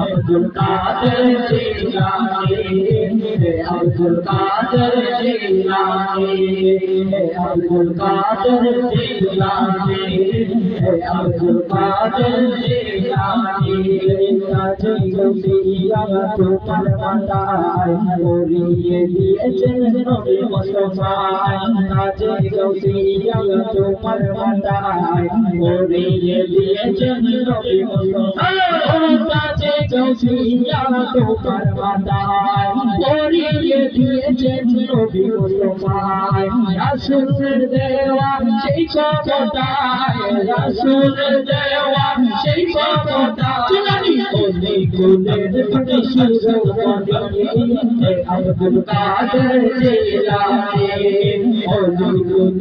अब्दुल कादर जिलानी अब्दुल कादर जिलानी अब्दुल कादर जिलानी अब्दुल कादर जिलानी কাজে গৌসিয়া তোমার মাতায় ওরিয়ে দিয়েছেন নবী মুস্তাফায় কাজে গৌসিয়া তোমার মাতায় ওরিয়ে দিয়েছেন নবী মুস্তাফায় কাজে গৌসিয়া তোমার মাতায় ওরিয়ে দিয়েছেন নবী মুস্তাফায় রাসূলের দেওয়া সেই ক্ষমতায় রাসূলের দেওয়া সেই ক্ষমতায় Only good Abrul Qadir Jilani Only good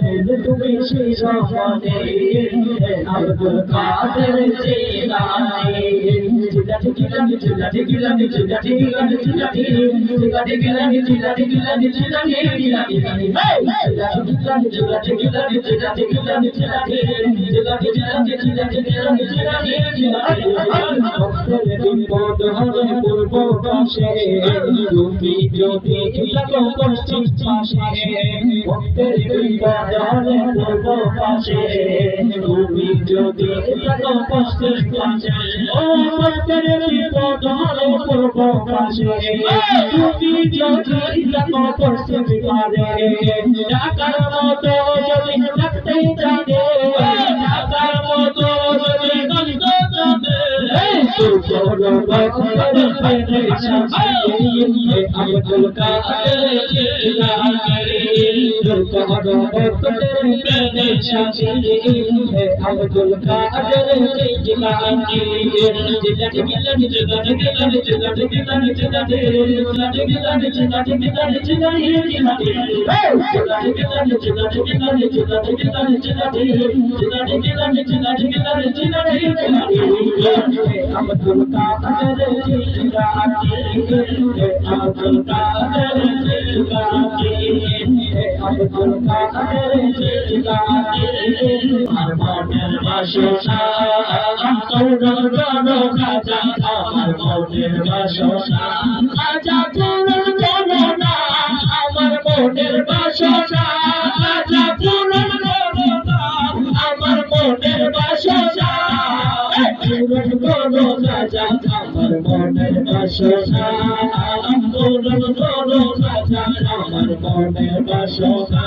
Abrul Qadir Jilani বিপদ হলে পূর্ব পাশে তুমি যদি থাকো পশ্চিম পাশে ভক্তের বিপদ হলে পূর্ব পাশে তুমি যদি থাকো পশ্চিম পাশে ও ভক্তের বিপদ হলে পূর্ব পাশে তুমি যদি থাকো পশ্চিম পাশে টাকার মতো যদি থাকতে জানে টাকার মতো যদি Abdul Qadir Jilani Abdul Qadir Jilani Abdul Qadir Jilani Armaner Bashosha Amtonar Gano Khaja Amar Moner Bashosha Khaja Puran Gano Na Amar Moner Bashosha Khaja Puran Gano Na Amar Moner Bashosha Puran Gano Khaja Amar Moner Bashosha Puran Gano Khaja Amar Moner Bashosha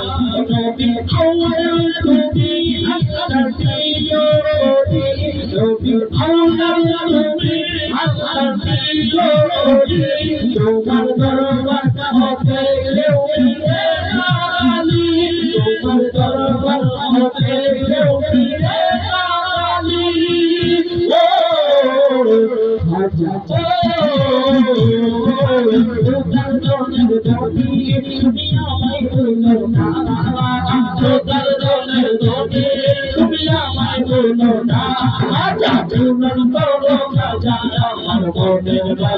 Nabi Awal Nabi Nabi Yodi Nabi Awal Nabi Nabi Yodi Tumar Darbar Hote Lewi Ali Tumar Darbar Hote Lewi Ali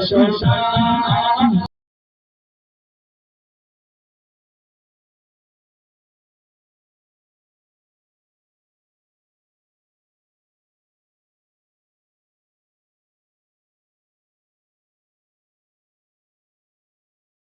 Shosha